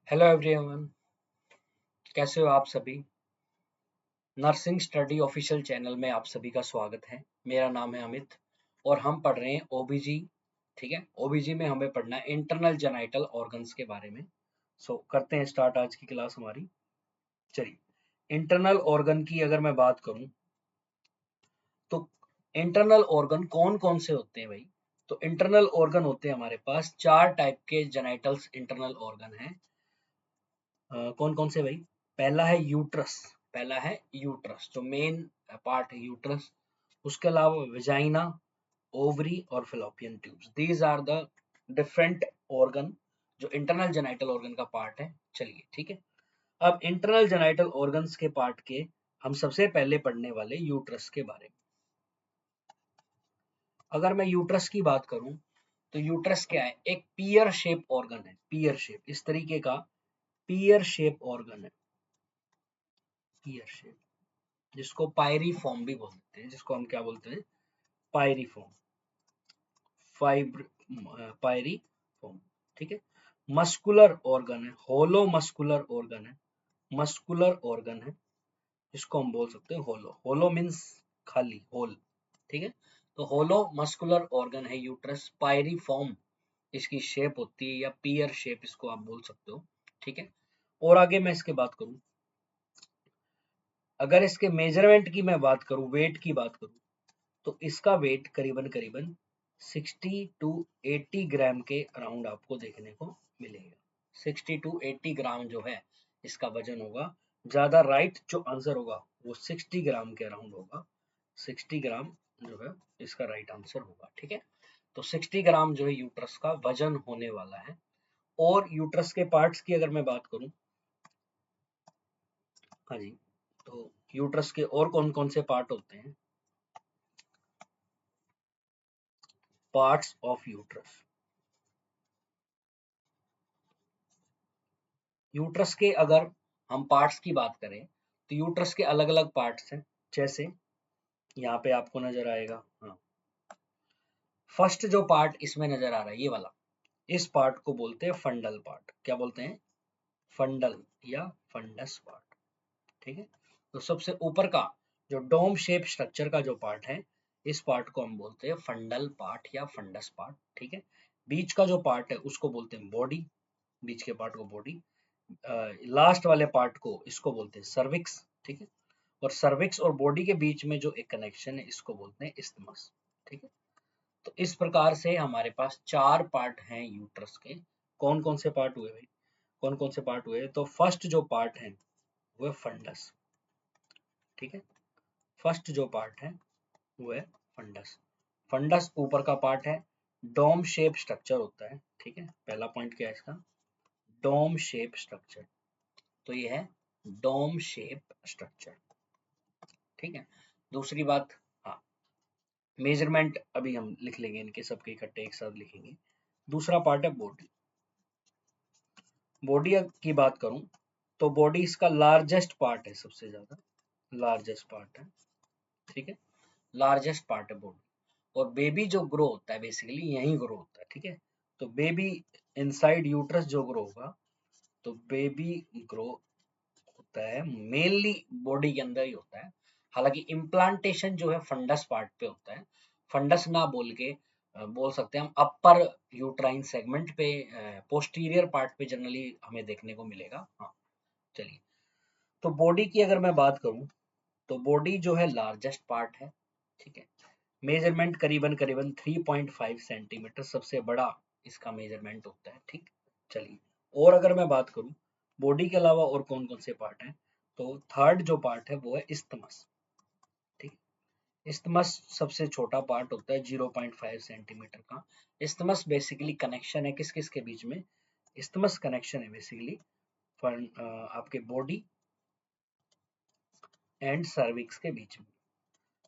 Hello everyone, कैसे हो आप सभी। नर्सिंग स्टडी ऑफिशियल चैनल में आप सभी का स्वागत है। मेरा नाम है अमित और हम पढ़ रहे हैं ओबीजी। ठीक है, ओबीजी में हमें पढ़ना है इंटरनल जेनाइटल ऑर्गन्स के बारे में। करते हैं स्टार्ट आज की क्लास हमारी। चलिए, इंटरनल ऑर्गन की अगर मैं बात करूं तो इंटरनल ऑर्गन कौन कौन से होते हैं भाई। तो इंटरनल ऑर्गन होते हैं हमारे पास चार टाइप के जेनाइटल्स इंटरनल ऑर्गन हैं। कौन कौन से भाई। पहला है यूट्रस जो मेन पार्ट है यूट्रस। उसके अलावा विजाइना, ओवरी और fallopian tubes, these are the different organ जो इंटरनल जेनाइटल ऑर्गन का पार्ट है। चलिए ठीक है, अब इंटरनल जेनाइटल ऑर्गन्स के पार्ट के हम सबसे पहले पढ़ने वाले यूट्रस के बारे में। अगर मैं यूट्रस की बात करूं तो यूट्रस क्या है, एक पियर शेप ऑर्गन है। पियर शेप, इस तरीके का पियर शेप ऑर्गन है। पियर शेप, जिसको पायरीफॉर्म भी बोलते हैं, जिसको हम क्या बोलते हैं, पायरीफॉर्म, पायरीफॉर्म। ठीक है, मस्कुलर ऑर्गन है, होलो मस्कुलर ऑर्गन है। मस्कुलर ऑर्गन है जिसको हम बोल सकते हैं होलो। होलो मीन्स खाली, होल। ठीक है, तो होलो मस्कुलर ऑर्गन है यूट्रस। पायरीफॉर्म इसकी शेप होती है, या पियर शेप इसको आप बोल सकते हो। ठीक है, और आगे मैं इसके बात करूं, अगर इसके मेजरमेंट की मैं बात करूं, वेट की बात करूं, तो इसका वेट करीबन करीबन 60 टू 80 ग्राम के अराउंड आपको देखने को मिलेगा। 60 टू 80 ग्राम जो है इसका वजन होगा। ज्यादा राइट जो आंसर होगा वो 60 ग्राम के अराउंड होगा। 60 ग्राम जो है इसका राइट आंसर होगा। ठीक है, तो 60 ग्राम जो है यूट्रस का वजन होने वाला है। और यूट्रस के पार्ट्स की अगर मैं बात करूं, हाँ जी, तो यूट्रस के और कौन कौन से पार्ट होते हैं। पार्ट्स ऑफ यूट्रस, यूट्रस के अगर हम पार्ट्स की बात करें तो यूट्रस के अलग अलग पार्ट्स हैं। जैसे यहाँ पे आपको नजर आएगा, हाँ, फर्स्ट जो पार्ट इसमें नजर आ रहा है ये वाला, इस पार्ट को बोलते हैं फंडल पार्ट। क्या बोलते हैं, फंडल या फंडस पार्ट। ठीक है, तो सबसे ऊपर का जो डोम शेप स्ट्रक्चर का जो पार्ट है, इस पार्ट को हम बोलते हैं फंडल पार्ट या फंडस पार्ट। ठीक है, बीच का जो पार्ट है उसको बोलते हैं बॉडी, बीच के पार्ट को बॉडी। लास्ट वाले पार्ट को इसको बोलते हैं सर्विक्स। ठीक है, और सर्विक्स और बॉडी के बीच में जो एक कनेक्शन है इसको बोलते हैं इस्थमस। ठीक है, तो इस प्रकार से हमारे पास चार पार्ट हैं यूट्रस के। कौन कौन से पार्ट हुए भाई, कौन कौन से पार्ट हुए, तो फर्स्ट जो पार्ट है वो है फंडस। ठीक है, फर्स्ट जो पार्ट है वो है फंडस। फंडस ऊपर का पार्ट है, डोम शेप स्ट्रक्चर होता है। ठीक है, पहला पॉइंट क्या है इसका, डोम शेप स्ट्रक्चर। तो ये है डोम शेप स्ट्रक्चर। ठीक है, दूसरी बात, हाँ, मेजरमेंट अभी हम लिख लेंगे, इनके सबके इकट्ठे एक साथ लिखेंगे। दूसरा पार्ट है बॉडी। बॉडी की बात करूं तो बॉडी इसका लार्जेस्ट पार्ट है, सबसे ज्यादा लार्जेस्ट पार्ट है। ठीक है, लार्जेस्ट पार्ट है बॉडी। और बेबी जो ग्रो होता है बेसिकली यहीं ग्रो होता है। ठीक है, तो बेबी इनसाइड यूट्रस जो ग्रो होगा, तो बेबी ग्रो होता है मेनली बॉडी के अंदर ही होता है। हालांकि इम्प्लांटेशन जो है फंडस पार्ट पे होता है। फंडस ना बोल के बोल सकते हैं हम अपर यूट्राइन सेगमेंट पे, पोस्टीरियर पार्ट पे जनरली हमें देखने को मिलेगा। हाँ, चलिए, तो बॉडी की अगर मैं बात करूं तो बॉडी जो है लार्जेस्ट पार्ट है। ठीक है, मेजरमेंट करीबन करीबन 3.5 सेंटीमीटर सबसे बड़ा इसका मेजरमेंट होता है। ठीक, चलिए, और अगर मैं बात करूं बॉडी के अलावा और कौन कौन से पार्ट हैं, तो थर्ड जो पार्ट है वो है इस्थमस। ठीक, इस्थमस सबसे छोटा पार्ट होता है 0.5 सेंटीमीटर का। इस्थमस बेसिकली कनेक्शन है किस किस के बीच में, इस्थमस कनेक्शन है बेसिकली आपके बॉडी एंड सर्विक्स के बीच में।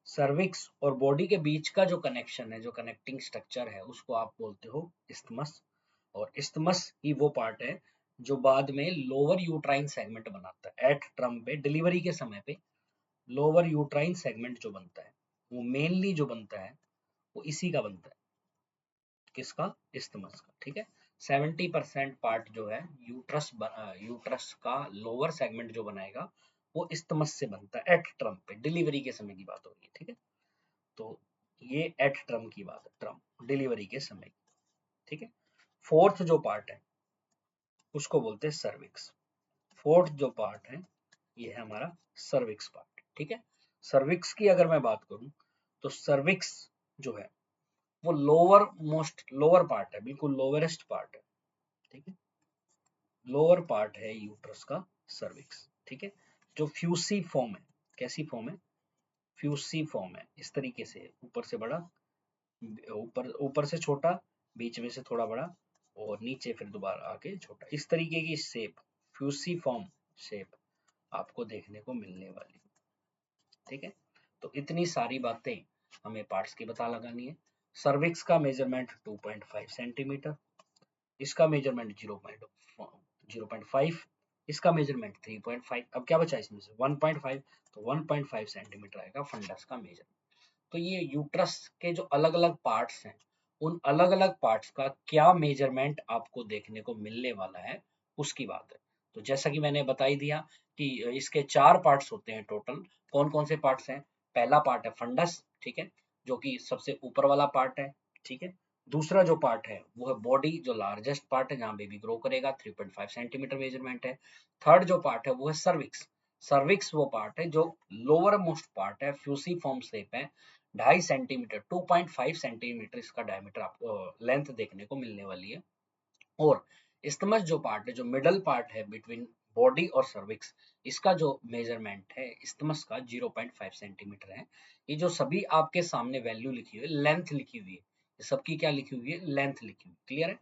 सर्विक्स और बॉडी के बीच का जो कनेक्शन है, जो कनेक्टिंग स्ट्रक्चर है, उसको आप बोलते हो इस्थमस। और इस्थमस ही वो पार्ट है जो बाद में लोअर यूट्राइन सेगमेंट बनाता है। एट ट्रम पे डिलीवरी के समय पे लोअर यूट्राइन सेगमेंट जो बनता है, वो मेनली जो बनता है वो इसी का बनता है, किसका, इस्थमस का। ठीक है, 70% पार्ट जो है यूट्रस का लोअर सेगमेंट जो बनाएगा वो इस्तमस से बनता है एट ट्रम पे। डिलीवरी के समय की बात हो रही है, ठीक है। तो ये एट ट्रम की बात है, ट्रम डिलीवरी के समय, ठीक है। फोर्थ जो पार्ट है उसको बोलते हैं सर्विक्स। फोर्थ जो पार्ट है ये है हमारा सर्विक्स पार्ट, ठीक है। सर्विक्स की अगर मैं बात करूं तो सर्विक्स जो है वो लोअर पार्ट है, बिल्कुल लोवेरेस्ट पार्ट है, ठीक है। लोअर पार्ट है यूट्रस का सर्विक्स, ठीक है। जो फ्यूसी फॉर्म है, कैसी फॉर्म है, फ्यूसी फॉर्म है, इस तरीके से ऊपर से बड़ा, ऊपर ऊपर से छोटा, बीच में से थोड़ा बड़ा और नीचे फिर दोबारा आके छोटा, इस तरीके की शेप, फ्यूसी फॉर्म शेप आपको देखने को मिलने वाली, ठीक है। तो इतनी सारी बातें हमें पार्ट्स की पता लगानी है। सर्विक्स का मेजरमेंट 2.5 सेंटीमीटर, इसका मेजरमेंट 0.5, इसका मेजरमेंट 3.5। अब क्या बचा इसमें से 1.5, तो 1.5 सेंटीमीटर आएगा फंडस का मेजरमेंट। तो ये यूट्रस के जो अलग अलग पार्ट्स हैं उन अलग अलग पार्ट्स का क्या मेजरमेंट आपको देखने को मिलने वाला है उसकी बात है। तो जैसा कि मैंने बता ही दिया कि इसके 4 पार्ट्स होते हैं टोटल। कौन कौन से पार्ट्स हैं? पहला पार्ट है फंडस, ठीक है, जो कि सबसे ऊपर वाला पार्ट है, ठीक है। दूसरा जो पार्ट है वो है बॉडी, जो लार्जेस्ट पार्ट है जहाँ बेबी ग्रो करेगा, 3.5 सेंटीमीटर मेजरमेंट है। थर्ड जो पार्ट है वो है सर्विक्स। सर्विक्स वो पार्ट है जो लोअर मोस्ट पार्ट है, फ्यूसीफॉर्म शेप है, 2.5 सेंटीमीटर, 2.5 सेंटीमीटर इसका डायमीटर आपको लेंथ देखने को मिलने वाली है। और इस्टमस जो पार्ट है, जो मिडल पार्ट है बिटवीन बॉडी और सर्विक्स, इसका जो मेजरमेंट है इस्टमस का 0.5 सेंटीमीटर है। ये जो सभी आपके सामने वैल्यू लिखी हुई है, लेंथ लिखी हुई है, सबकी क्या लिखी हुई है, लेंथ लिखी हुई, क्लियर है।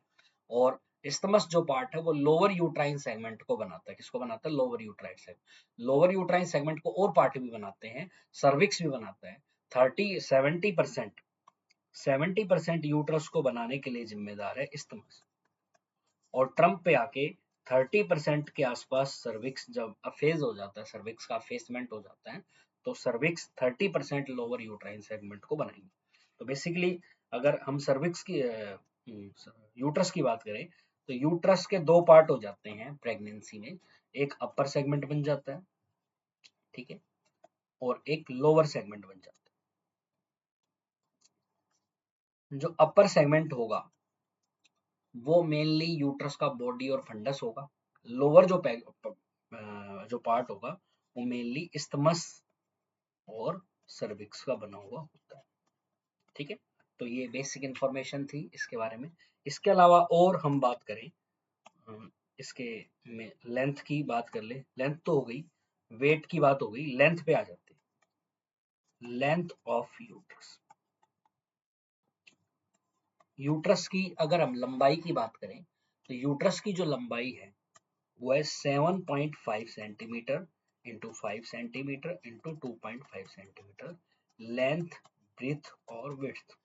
और इस्टमस जो पार्ट है वो लोअर यूट्राइन सेगमेंट को बनाता है, किसको बनाता है, lower uterine segment. Lower uterine segment को और पार्ट भी बनाते हैं, सर्विक्स भी बनाता है। 70% यूट्रस को बनाने के लिए जिम्मेदार है इस्टमस। और ट्रम्प पे आके 30% के आसपास सर्विक्स जब अफेज हो जाता है, सर्विक्स का अफेसमेंट हो जाता है, तो सर्विक्स 30% लोअर यूट्राइन सेगमेंट को बनाएंगे। तो बेसिकली अगर हम सर्विक्स की यूट्रस की बात करें तो यूट्रस के 2 पार्ट हो जाते हैं प्रेगनेंसी में। एक अपर सेगमेंट बन जाता है, ठीक है, और एक लोअर सेगमेंट बन जाता है। जो अपर सेगमेंट होगा वो मेनली यूट्रस का बॉडी और फंडस होगा। लोअर जो पार्ट होगा वो मेनली इस्थमस और सर्विक्स का बना हुआ होता है, ठीक है। तो ये बेसिक इंफॉर्मेशन थी इसके बारे में। इसके अलावा और हम बात करें, इसके में लेंथ की बात कर ले, लेंथ तो हो गई, वेट की बात हो गई, लेंथ पे आ जाते हैं। लेंथ ऑफ यूट्रस, यूट्रस की अगर हम लंबाई की बात करें तो यूट्रस की जो लंबाई है वो है 7.5 centimetre into 5 centimetre into 2.5 centimetre. Length, breadth और विड्थ,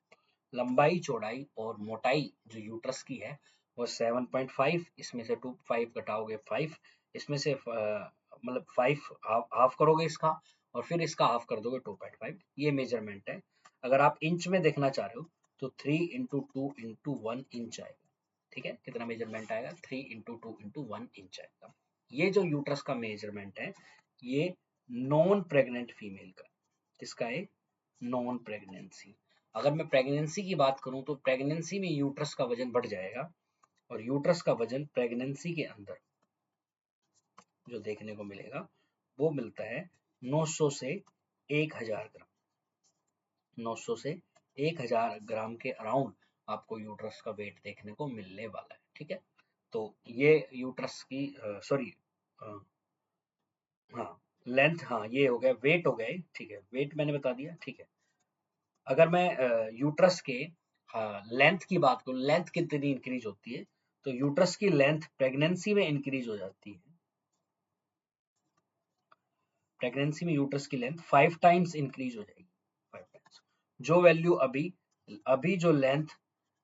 लंबाई, चौड़ाई और मोटाई जो यूट्रस की है वो 7.5, इसमें से 5 घटाओगे 5, इसमें से मतलब 5 हाफ करोगे इसका और फिर इसका हाफ कर दोगे 2.5, ये मेजरमेंट है। अगर आप इंच में देखना चाह रहे हो तो 3 इंटू 2 इंटू 1 इंच आएगा, ठीक है। कितना मेजरमेंट आएगा, 3 इंटू 2 इंटू 1 इंच आएगा। ये जो यूट्रस का मेजरमेंट है ये नॉन प्रेग्नेंट फीमेल का, किसका है, नॉन प्रेगनेंसी। अगर मैं प्रेगनेंसी की बात करूं तो प्रेगनेंसी में यूट्रस का वजन बढ़ जाएगा और यूट्रस का वजन प्रेगनेंसी के अंदर जो देखने को मिलेगा वो मिलता है 900 से 1000 ग्राम। 900 से 1000 ग्राम के अराउंड आपको यूट्रस का वेट देखने को मिलने वाला है, ठीक है। तो ये यूट्रस की सॉरी, हाँ, लेंथ, हाँ ये हो गया, वेट हो गया, ठीक है, वेट मैंने बता दिया, ठीक है। अगर मैं यूट्रस के लेंथ की बात करूं, लेंथ कितनी इंक्रीज होती है, तो यूट्रस की लेंथ प्रेगनेंसी में इंक्रीज हो जाती है। प्रेगनेंसी में यूट्रस की लेंथ 5 टाइम्स इंक्रीज हो जाएगी, 5 टाइम्स। जो वैल्यू अभी अभी जो लेंथ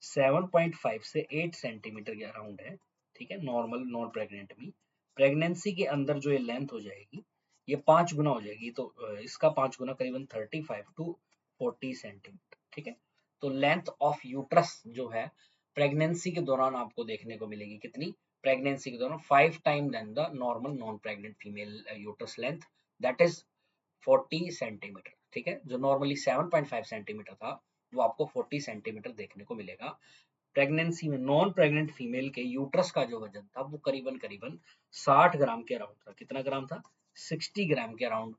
7.5 से 8 सेंटीमीटर के अराउंड है, ठीक है, नॉर्मल नॉन प्रेग्नेंट में, प्रेगनेंसी के अंदर जो ये लेंथ हो जाएगी ये 5 गुना हो जाएगी। तो इसका 5 गुना करीबन 35 टू 40 सेंटीमीटर, ठीक है। तो लेंथ ऑफ यूट्रस जो है प्रेगनेंसी के दौरान आपको देखने को मिलेगी कितनी, प्रेगनेंसी के दौरान 5 time than the normal non pregnant female uterus length, that is 40 centimetre. ठीक है, जो नॉर्मली 7.5 सेंटीमीटर था वो आपको 40 सेंटीमीटर देखने को मिलेगा। प्रेगनेंसी में नॉन प्रेग्नेंट फीमेल के यूट्रस का जो वजन था वो करीबन करीबन 60 ग्राम के अराउंड था। कितना ग्राम था? 60 ग्राम के अराउंड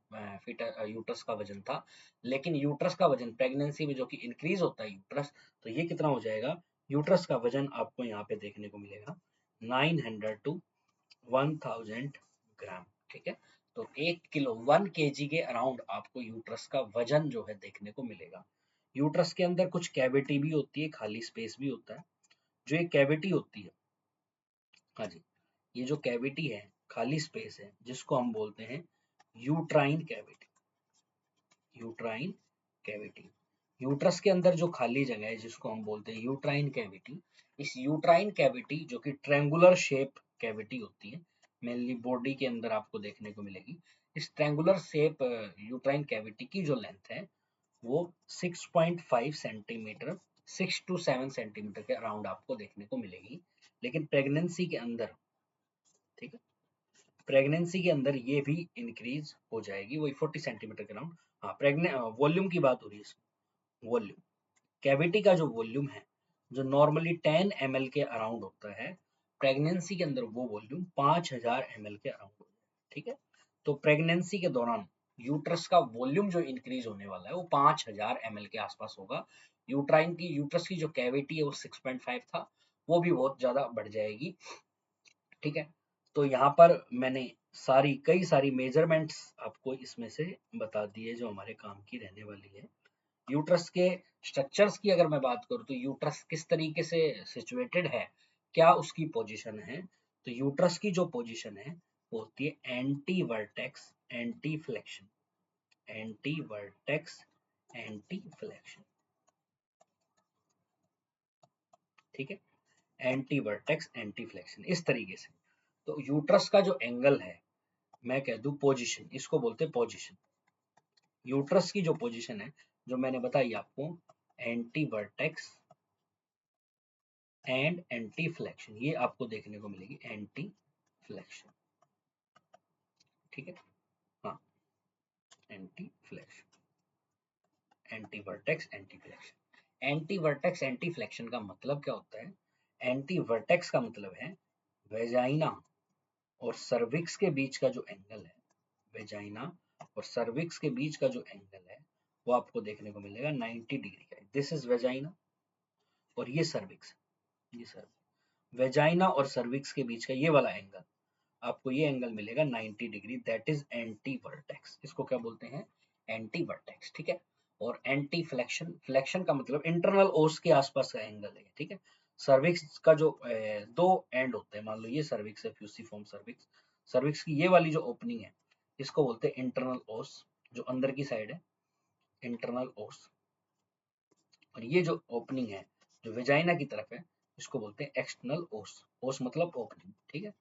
यूट्रस का वजन था। लेकिन यूट्रस का वजन प्रेगनेंसी में जो कि इंक्रीज होता है यूट्रस, तो ये कितना हो जाएगा? यूट्रस का वजन आपको यहाँ पे देखने को मिलेगा 900 टू 1000 ग्राम। ठीक है, तो 1 kg के अराउंड आपको यूट्रस का वजन जो है देखने को मिलेगा। यूट्रस के अंदर कुछ कैविटी भी होती है, खाली स्पेस भी होता है। जो ये कैविटी होती है, हाँ जी, ये जो कैविटी है, खाली स्पेस है, जिसको हम बोलते हैं uterine cavity. Uterine cavity, uterus के अंदर जो खाली जगह है जिसको हम बोलते हैं यूट्राइन कैविटी। इस यूट्राइन कैविटी जो कि ट्रायंगुलर शेप कैविटी होती है, मेनली बॉडी के अंदर आपको देखने को मिलेगी। इस ट्रायंगुलर शेप यूट्राइन कैविटी की जो लेंथ है वो 6.5 सेंटीमीटर, 6 टू 7 सेंटीमीटर के अराउंड आपको देखने को मिलेगी। लेकिन प्रेगनेंसी के अंदर, ठीक है, प्रेगनेंसी के अंदर ये भी इंक्रीज हो जाएगी, वही 40 सेंटीमीटर के अराउंड। हाँ, वॉल्यूम की बात हो रही है। वॉल्यूम, कैविटी का जो वॉल्यूम है, जो नॉर्मली 10 ml के अराउंड होता है, प्रेगनेंसी के अंदर वो वॉल्यूम 5000 ml के अराउंड होता है। ठीक है, तो प्रेगनेंसी के दौरान यूट्रस का वॉल्यूम जो इंक्रीज होने वाला है वो 5000 ml के आसपास होगा। यूट्रस की जो कैविटी है वो 6.5 था, वो भी बहुत ज्यादा बढ़ जाएगी। ठीक है, तो यहाँ पर मैंने कई सारी मेजरमेंट्स आपको इसमें से बता दी है जो हमारे काम की रहने वाली है। यूट्रस के स्ट्रक्चर्स की अगर मैं बात करूँ तो यूट्रस किस तरीके से सिचुएटेड है, क्या उसकी पोजीशन है, तो यूट्रस की जो पोजीशन है वो होती है anti vertex anti flexion. Anti vertex anti flexion, ठीक है, एंटी वर्टेक्स एंटी फ्लेक्शन, इस तरीके से। तो यूट्रस का जो एंगल है, मैं कह दूं पोजीशन, इसको बोलते हैं पोजीशन। यूट्रस की जो पोजीशन है जो मैंने बताई आपको, anti vertex and anti flexion, ये आपको देखने को मिलेगी एंटी फ्लेक्शन। ठीक है, हाँ, anti flexion, anti vertex anti flexion. Anti vertex anti flexion का मतलब क्या होता है? एंटी वर्टेक्स का मतलब है वेजाइना और सर्विक्स के बीच का जो एंगल है, वेजाइना और सर्विक्स के बीच का जो एंगल है वो आपको देखने को मिलेगा 90 डिग्री का। दिस इज वेजाइना और ये सर्विक्स, ये सर्विक्स, वेजाइना और सर्विक्स के बीच का ये वाला एंगल, आपको ये एंगल मिलेगा 90 degree, that is anti vertex. इसको क्या बोलते हैं? Anti vertex. ठीक है, और एंटी फ्लेक्शन, फ्लेक्शन का मतलब इंटरनल ओस के आसपास का एंगल है। ठीक है, सर्विक्स का जो दो एंड होते हैं, मान लो ये सर्विक्स है, फ्यूसिफॉर्म सर्विक्स, सर्विक्स की ये वाली जो ओपनिंग है इसको बोलते हैं इंटरनल ओस, जो अंदर की साइड है, इंटरनल ओस। और ये जो ओपनिंग है जो वेजाइना की तरफ है, इसको बोलते हैं एक्सटर्नल ओस। ओस मतलब ओपनिंग। ठीक है,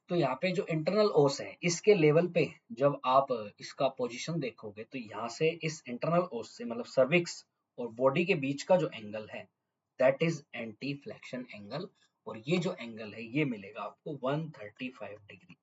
तो यहाँ पे जो इंटरनल ओस है, इसके लेवल पे जब आप इसका पोजीशन देखोगे तो यहाँ से इस इंटरनल ओस से मतलब सर्विक्स और बॉडी के बीच का जो एंगल है that is anti flexion angle. और ये जो एंगल है ये मिलेगा आपको 135 डिग्री।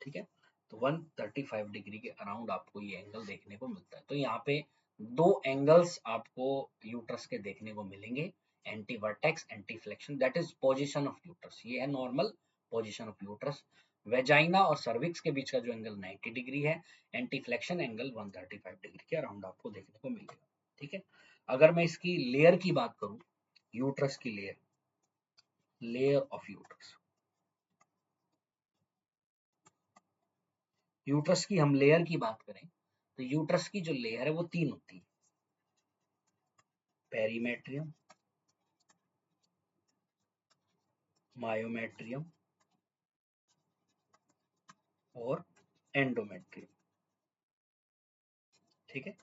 ठीक है, तो 135 डिग्री के अराउंड आपको ये एंगल देखने को मिलता है। तो यहाँ पे दो एंगल्स आपको यूट्रस के देखने को मिलेंगे, anti vertex anti flexion, that is position of uterus, ये है normal position of uterus. Vagina और सर्विक्स के बीच का जो एंगल 90 डिग्री है, एंटी फ्लेक्शन एंगल 135 डिग्री के अराउंड आपको देखने को मिलेगा। ठीक है, अगर मैं इसकी लेयर की बात करूं, यूट्रस की layer, layer of uterus, uterus की हम लेयर की बात करें तो यूट्रस की जो लेयर है वो तीन होती है, पेरीमेट्रियम, मायोमेट्रियम और एंडोमेट्रियम। ठीक है,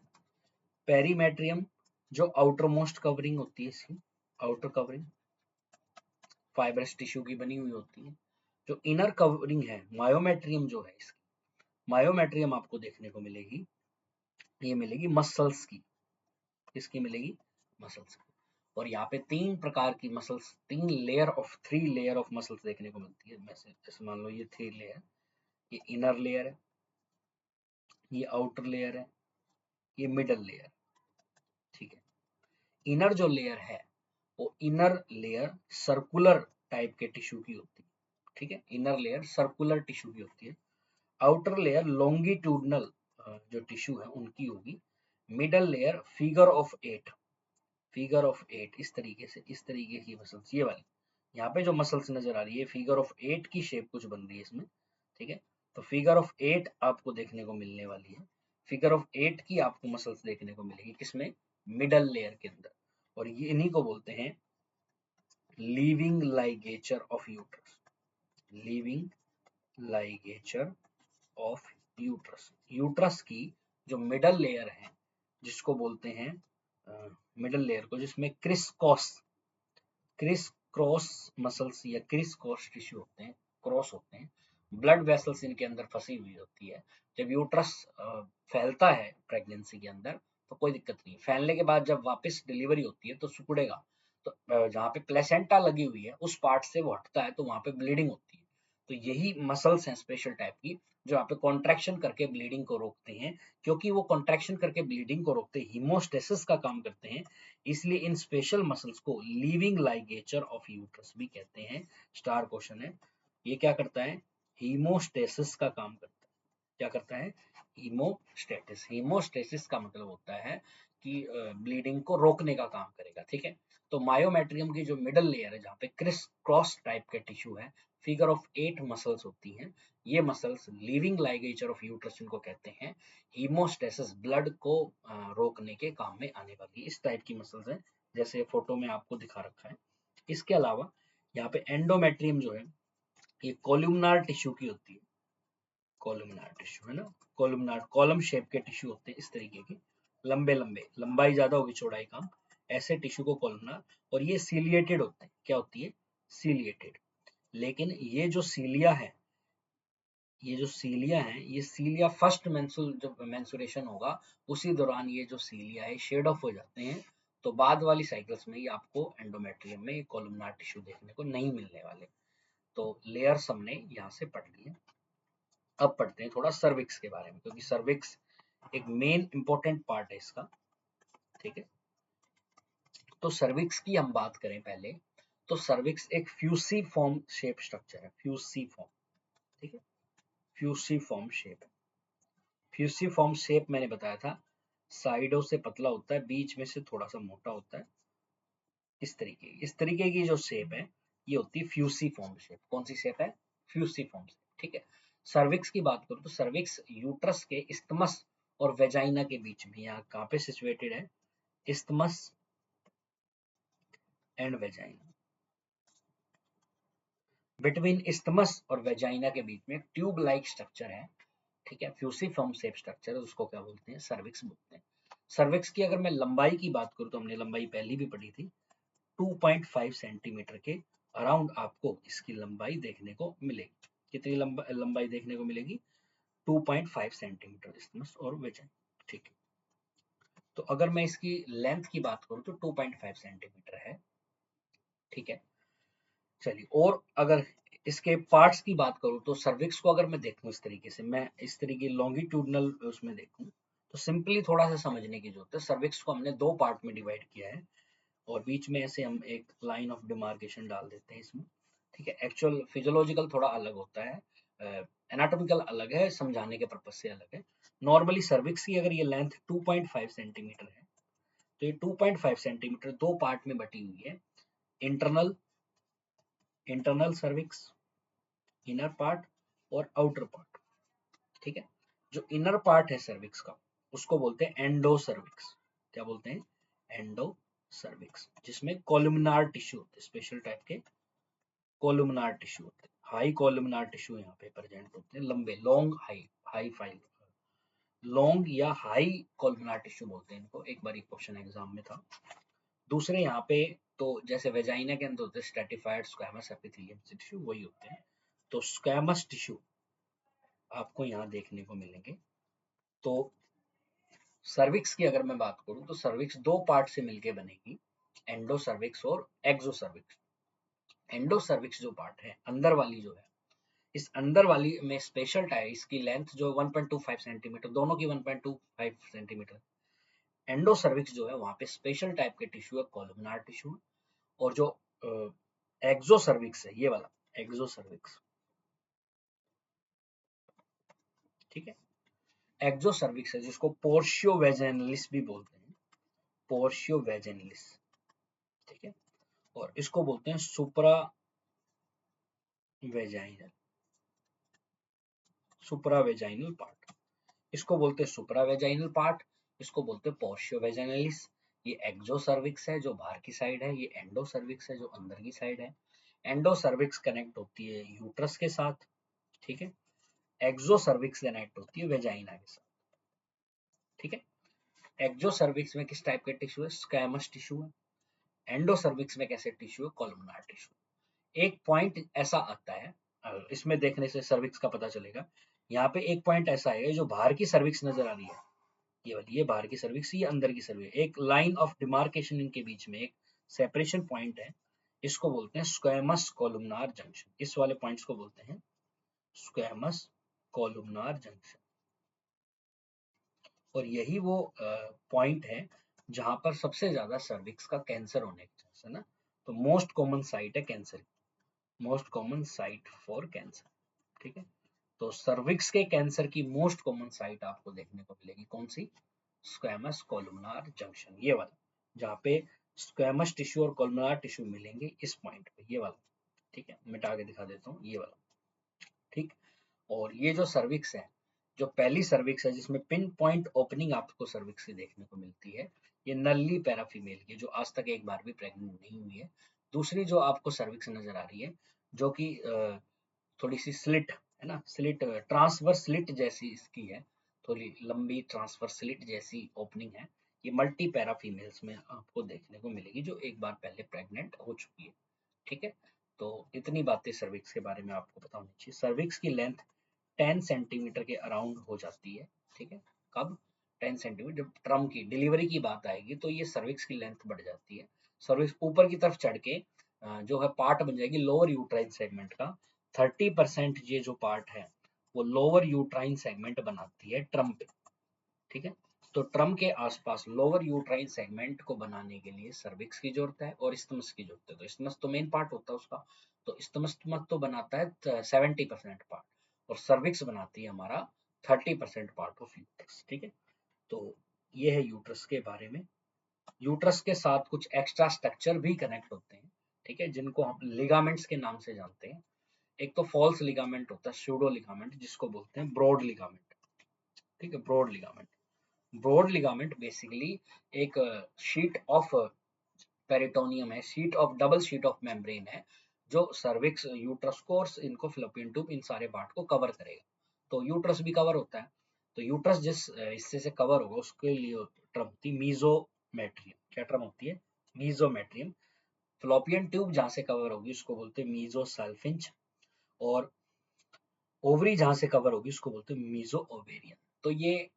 पेरीमेट्रियम जो आउटर मोस्ट कवरिंग होती है इसकी, आउटर कवरिंग फाइब्रस टिश्यू की बनी हुई होती है। जो इनर कवरिंग है मायोमेट्रियम जो है इसकी, मायोमेट्रियम आपको देखने को मिलेगी, ये मिलेगी मसल्स की, इसकी मिलेगी मसल्स की। और यहाँ पे 3 प्रकार की मसल्स, 3 लेयर ऑफ मसल्स देखने को मिलती है। जैसे मान लो ये 3 लेयर, ये इनर लेयर है, ये आउटर लेयर है, ये मिडल लेयर। ठीक है, इनर जो लेयर है वो इनर लेयर सर्कुलर टाइप के टिश्यू की होती है। ठीक है, इनर लेयर सर्कुलर टिश्यू की होती है। आउटर लेयर लॉन्गिट्यूडनल जो टिश्यू है उनकी होगी। Middle layer figure of eight इस तरीके से, इस तरीके की मसल्स ये वाली। यहाँ पे जो मसल्स नजर आ रही है फिगर ऑफ एट की शेप कुछ बन रही है इसमें। ठीक है, तो फिगर ऑफ एट आपको देखने को मिलने वाली है। फिगर ऑफ एट की आपको मसल्स देखने को मिलेगी किसमें, मिडल लेयर के अंदर। और ये इन्हीं को बोलते हैं leaving ligature of uterus. Leaving ligature of uterus. Uterus की जो मिडल लेयर है जिसको बोलते हैं मिडल लेयर को, जिसमें क्रिस क्रॉस मसल्स या क्रिस क्रॉस टिश्यू होते हैं, क्रॉस होते हैं, ब्लड वेसल्स इनके अंदर फंसी हुई होती है। जब यूट्रस फैलता है प्रेगनेंसी के अंदर तो कोई दिक्कत नहीं, फैलने के बाद जब वापस डिलीवरी होती है तो सिकुड़ेगा, तो जहाँ पे प्लेसेंटा लगी हुई है उस पार्ट से वो हटता है तो वहां पे ब्लीडिंग होती है। तो यही मसल्स हैं स्पेशल टाइप की जो यहाँ पे कॉन्ट्रैक्शन करके ब्लीडिंग को रोकते हैं। क्योंकि वो कॉन्ट्रैक्शन करके ब्लीडिंग को रोकते हैं, हीमोस्टेसिस का काम करते हैं, इसलिए इन स्पेशल मसल्स को लीविंग लाइगेचर ऑफ यूट्रस भी कहते हैं। स्टार क्वेश्चन है, ये क्या करता है, हीमोस्टेसिस का काम करता है। क्या करता है, हीमोस्टेसिस। हीमोस्टेसिस का मतलब होता है कि ब्लीडिंग को रोकने का काम करेगा। ठीक है, तो मायोमेट्रियम की जो मिडल लेयर है जहाँ पे क्रिस क्रॉस टाइप के टिश्यू है, फिगर ऑफ 8 मसल्स होती हैं। ये muscles leaving ligature of uterus इनको कहते हैं। हीमोस्टेसिस ब्लड को रोकने के काम में आने वाली इस टाइप की मसल्स है, जैसे फोटो में आपको दिखा रखा है। इसके अलावा यहाँ पे एंडोमेट्रियम जो है ये कोलुमनार टिश्यू की होती है। कोलुमनार टिश्यू है ना, कोलुमनार कॉलम शेप के टिश्यू होते हैं इस तरीके के, लंबे लंबे, लंबाई ज्यादा होगी चौड़ाई कम, ऐसे टिश्यू को कोलुमनार। और ये सीलिएटेड होते हैं, क्या होती है, सीलिएटेड। लेकिन ये जो सीलिया है, ये जो सीलिया है, ये सीलिया फर्स्ट मेंसुल जब मेंसुरेशन होगा उसी दौरान ये जो सीलिया है शेड ऑफ हो जाते हैं। तो बाद वाली साइकिल्स में ये आपको एंडोमेट्रियम में कोलुमनार टिश्यू देखने को नहीं मिलने वाले। तो लेयर्स हमने यहाँ से पढ़ लिए। अब पढ़ते हैं थोड़ा सर्विक्स के बारे में, क्योंकि सर्विक्स एक मेन इंपॉर्टेंट पार्ट है इसका। ठीक है, तो सर्विक्स की हम बात करें पहले, तो सर्विक्स एक फ्यूसीफॉर्म शेप स्ट्रक्चर है, फ्यूसीफॉर्म। ठीक है, फ्यूसीफॉर्म शेप। फ्यूसीफॉर्म शेप मैंने बताया था, साइडों से पतला होता है, बीच में से थोड़ा सा मोटा होता है, इस तरीके की जो शेप है ये होती है फ्यूसीफॉर्म शेप। कौन सी शेप है, फ्यूसीफॉर्म शेप। ठीक है, सर्विक्स की बात करूं तो सर्विक्स यूट्रस के इस्थमस और वेजाइना के बीच में, यहाँ कहाँ पे सिचुएटेड है, isthmus and vagina. Between isthmus और वेजाइना के बीच में एक ट्यूब लाइक स्ट्रक्चर है। ठीक है, फ्यूसीफॉर्म शेप स्ट्रक्चर है, उसको क्या बोलते हैं, सर्विक्स बोलते हैं। सर्विक्स की अगर मैं लंबाई की बात करूं तो हमने लंबाई पहले भी पढ़ी थी, 2.5 सेंटीमीटर के अराउंड आपको इसकी लंबाई देखने को मिलेगी। कितनी लंबाई देखने को मिलेगी, 2.5 सेंटीमीटर इस्थमस और वेजाइना। ठीक है, तो अगर मैं इसकी लेंथ की बात करूं तो 2.5 सेंटीमीटर है। ठीक है, चलिए, और अगर इसके पार्ट्स की बात करूं तो सर्विक्स को अगर मैं देखूं इस तरीके से, मैं इस तरीके लॉन्गिट्यूडनल उसमें देखूं तो सिंपली थोड़ा सा समझने की जरूरत है। सर्विक्स को हमने 2 पार्ट में डिवाइड किया है और बीच में ऐसे हम एक लाइन ऑफ डिमार्केशन डाल देते हैं इसमें। ठीक है, एक्चुअल फिजियोलॉजिकल थोड़ा अलग होता है, एनाटॉमिकल अलग है, समझाने के पर्पज से अलग है। नॉर्मली सर्विक्स की अगर ये लेंथ 2.5 सेंटीमीटर है तो ये 2.5 सेंटीमीटर 2 पार्ट में बटी हुई है, internal internal cervix, inner part और आउटर पार्ट। ठीक है, जो इनर पार्ट है सर्विक्स का उसको बोलते हैं एंडो सर्विक्स। क्या बोलते हैं, एंडो सर्विक्स, जिसमें कोलुमनार टिश्यू होते हैं, स्पेशल टाइप के कोलुमनार टिश्यू होते हैं, हाई कोलुमनार टिश्यू यहाँ पे प्रेजेंट होते हैं, लंबे, long, high, high file, long या हाई कोलुमनार टिश्यू बोलते हैं इनको। एक बार क्वेश्चन एग्जाम में था। दूसरे यहाँ पे तो जैसे वेजाइना के अंदर होते हैं स्ट्रेटिफाइड स्क्वैमस एपिथेलियम टिश्यू, वही होते हैं। तो स्क्वैमस टिश्यू आपको यहाँ देखने को मिलेंगे। तो सर्विक्स की अगर मैं बात करूं तो सर्विक्स 2 पार्ट से मिलके बनेगी, एंडोसर्विक्स और एक्सोसर्विक्स। एंडोसर्विक्स जो पार्ट है, अंदर वाली जो है, इस अंदर वाली में स्पेशल टाइप, इसकी लेंथ जो 1.25 सेंटीमीटर, दोनों की 1.25 सेंटीमीटर। एंडोसर्विक्स जो है वहां पे स्पेशल टाइप के टिश्यू है, कॉलमनार टिश्यू। और जो एक्सोसर्विक्स है, ये वाला एक्सोसर्विक्स, ठीक है, एक्सोसर्विक्स है जिसको पोर्शियो वेजाइनलिस भी बोलते हैं, पोर्शियो वेजाइनलिस, ठीक है। और इसको बोलते हैं सुप्रा वेजाइनल, सुप्रा वेजाइनल पार्ट, इसको बोलते हैं सुप्रा वेजाइनल पार्ट, इसको बोलते हैं पोर्शियो वेजाइनलिस। ये एक्सोसर्विक्स है जो बाहर की साइड है, ये एंडोसर्विक्स है जो अंदर की साइड है। एंडोसर्विक्स कनेक्ट होती है यूट्रस के साथ, ठीक है। एक्सोसर्विक्स कनेक्ट होती है वेजाइना के साथ, ठीक है। एक्सोसर्विक्स में किस टाइप के टिश्यू है, स्क्वैमस टिश्यू है। एंडोसर्विक्स में कैसे टिश्यू है, कॉलमनार टिश्यू। एक पॉइंट ऐसा आता है, इसमें देखने से सर्विक्स का पता चलेगा। यहाँ पे एक पॉइंट ऐसा है जो बाहर की सर्विक्स नजर आ रही है, ये वाली, ये बाहर की सर्विक्स, ये अंदर की सर्विक्स, एक लाइन ऑफ डिमार्केशन इनके बीच में, एक सेपरेशन पॉइंट है, इसको बोलते हैं स्क्वैमस कोलुमनार जंक्शन। इस वाले पॉइंट्स को बोलते हैं स्क्वैमस कोलुमनार जंक्शन। और यही वो पॉइंट है जहां पर सबसे ज्यादा सर्विक्स का कैंसर होने के चांस है ना। तो मोस्ट कॉमन साइट है cancer, most common site for cancer, ठीक है। तो सर्विक्स के कैंसर की मोस्ट कॉमन साइट आपको देखने को मिलेगी कौन सी, स्क्वैमस कोलुमनार जंक्शन, ये वाला, जहाँ पे स्क्वैमस टिश्यू और कोलुमनार टिश्यू मिलेंगे इस पॉइंट पे, ये वाला, ठीक है। मिटा के दिखा देता हूँ, ये वाला, ठीक। और ये जो सर्विक्स है, जो पहली सर्विक्स है जिसमें पिन पॉइंट ओपनिंग आपको सर्विक्स की देखने को मिलती है, ये नल्ली पैरा फीमेल की, जो आज तक एक बार भी प्रेग्नेंट नहीं हुई है। दूसरी जो आपको सर्विक्स नजर आ रही है, जो कि थोड़ी सी स्लिट है ना, स्लिट, ट्रांसवर्स स्लिट जैसी इसकी है, थोड़ी लंबी ट्रांसवर्स स्लिट जैसी ओपनिंग है, ये मल्टी पैरा फीमेल्स में आपको देखने को मिलेगी जो एक बार पहले प्रेग्नेंट हो चुकी है, ठीक है। तो इतनी बातें सर्विक्स के बारे में आपको पता होनी चाहिए। सर्विक्स की लेंथ 10 सेंटीमीटर के अराउंड हो जाती है, ठीक है। कब, 10 सेंटीमीटर, जब ट्रम की डिलीवरी की बात आएगी तो ये सर्विक्स की लेंथ बढ़ जाती है। सर्विक्स ऊपर की तरफ चढ़ के जो है पार्ट बन जाएगी लोअर यूट्राइन सेगमेंट का। 30% ये जो पार्ट है वो लोअर यूट्राइन सेगमेंट बनाती है ट्रम पे, ठीक है। तो ट्रम के आसपास लोअर यूट्राइन सेगमेंट को बनाने के लिए सर्विक्स की जरूरत है और इस्थमस की जरूरत है। तो इस्थमस तो मेन पार्ट होता है उसका, तो इस्थमस तो बनाता है 70% पार्ट, और सर्विक्स बनाती है हमारा 30% पार्ट ऑफ यूट्रस, ठीक है। तो ये है यूट्रस के बारे में। यूट्रस के साथ कुछ एक्स्ट्रा स्ट्रक्चर भी कनेक्ट होते हैं, ठीक है, जिनको हम लिगामेंट्स के नाम से जानते हैं। एक तो फॉल्स लिगामेंट होता है, स्यूडो लिगामेंट, जिसको बोलते हैं ब्रॉड लिगामेंट, ठीक है, broad ligament. Broad ligament basically एक शीट ऑफ पेरिटोनियम है, sheet of, double sheet of membrane है, जो सर्विक्स, यूट्रस को और इनको फ्लोपियन ट्यूब, इन सारे पार्ट को कवर करेगा। तो यूट्रस भी कवर होता है, तो यूट्रस जिस हिस्से से कवर होगा उसके लिए टर्म होती है मीजोमेट्रियम। क्या टर्म होती है, मीजोमेट्रियम। फ्लोपियन ट्यूब जहां से कवर होगी उसको बोलते हैं मीजोसल्फिंज, और ओवरी जहां से कवर होगी उसको बोलते हैं मीजो ओवेरियन। तो ये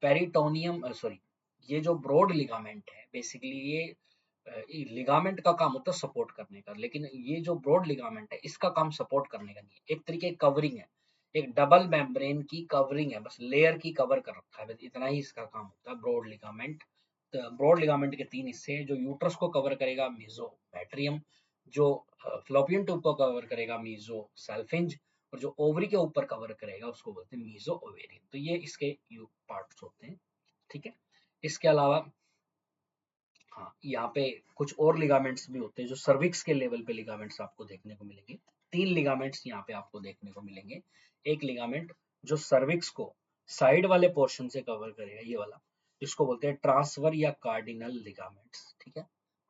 पेरिटोनियम, सॉरी, ये जो ब्रॉड लिगामेंट है बेसिकली ये लिगामेंट का काम होता है सपोर्ट करने का, लेकिन ये जो ब्रॉड लिगामेंट है इसका काम सपोर्ट करने का नहीं है, एक तरीके की कवरिंग है, एक डबल मेम्ब्रेन की कवरिंग है, बस लेयर की कवर कर रखा है, बस इतना ही इसका काम होता है ब्रॉड लिगामेंट। तो ब्रॉड लिगामेंट के तीन हिस्से हैं, जो यूट्रस को कवर करेगा मीजोमेट्रियम, जो फ्लोपियन ट्यूब को कवर करेगा मीजो सल्फिंज, और जो ओवरी के ऊपर कवर करेगा उसको बोलते हैं मीजो ओवेरियन। तो ये इसके पार्ट्स होते हैं, ठीक है। इसके अलावा हाँ, यहाँ पे कुछ और लिगामेंट्स भी होते हैं जो सर्विक्स के लेवल पे लिगामेंट्स आपको देखने को मिलेंगे। तीन लिगामेंट्स यहाँ पे आपको देखने को मिलेंगे। एक लिगामेंट जो सर्विक्स को साइड वाले पोर्शन से कवर करेगा, ये वाला, जिसको बोलते हैं ट्रांसवर या कार्डिनल लिगामेंट्स, ठीक है।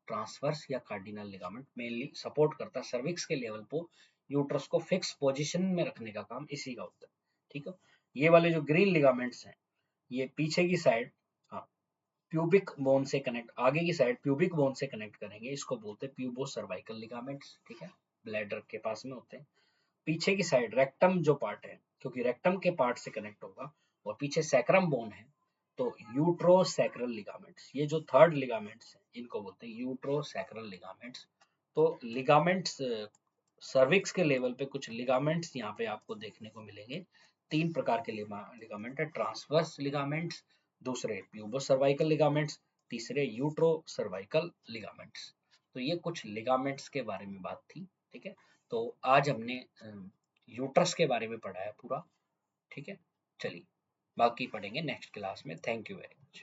ट्रांसवर्स या कार्डिनल लिगामेंट मेनली सपोर्ट करता है सर्विक्स के लेवल पर, यूट्रस को फिक्स पोजिशन में रखने का काम इसी का होता है, ठीक है। ये वाले जो ग्रीन लिगामेंट्स हैं, ये पीछे की साइड, हाँ, प्यूबिक बोन से कनेक्ट, आगे की साइड प्यूबिक बोन से कनेक्ट करेंगे, इसको बोलते हैं प्यूबो सर्वाइकल लिगामेंट्स, ठीक है, ब्लैडर के पास में होते हैं। पीछे की साइड रेक्टम जो पार्ट है, क्योंकि रेक्टम के पार्ट से कनेक्ट होगा, और पीछे सैक्रम बोन है, तो यूट्रोसैक्रल लिगामेंट्स, ये जो थर्ड लिगामेंट्स हैं इनको बोलते हैं यूट्रोसैक्रल लिगामेंट्स। तो लिगामेंट्स सर्विक्स के लेवल पे कुछ लिगामेंट्स यहाँ पे आपको देखने को मिलेंगे। 3 प्रकार के लिगामेंट है, ट्रांसवर्स लिगामेंट्स, दूसरे प्यूबो सर्वाइकल लिगामेंट्स, तीसरे यूट्रो सर्वाइकल लिगामेंट्स। तो ये कुछ लिगामेंट्स के बारे में बात थी, ठीक है। तो आज हमने यूट्रस के बारे में पढ़ा है पूरा, ठीक है। चलिए बाकी पढ़ेंगे नेक्स्ट क्लास में। Thank you very much.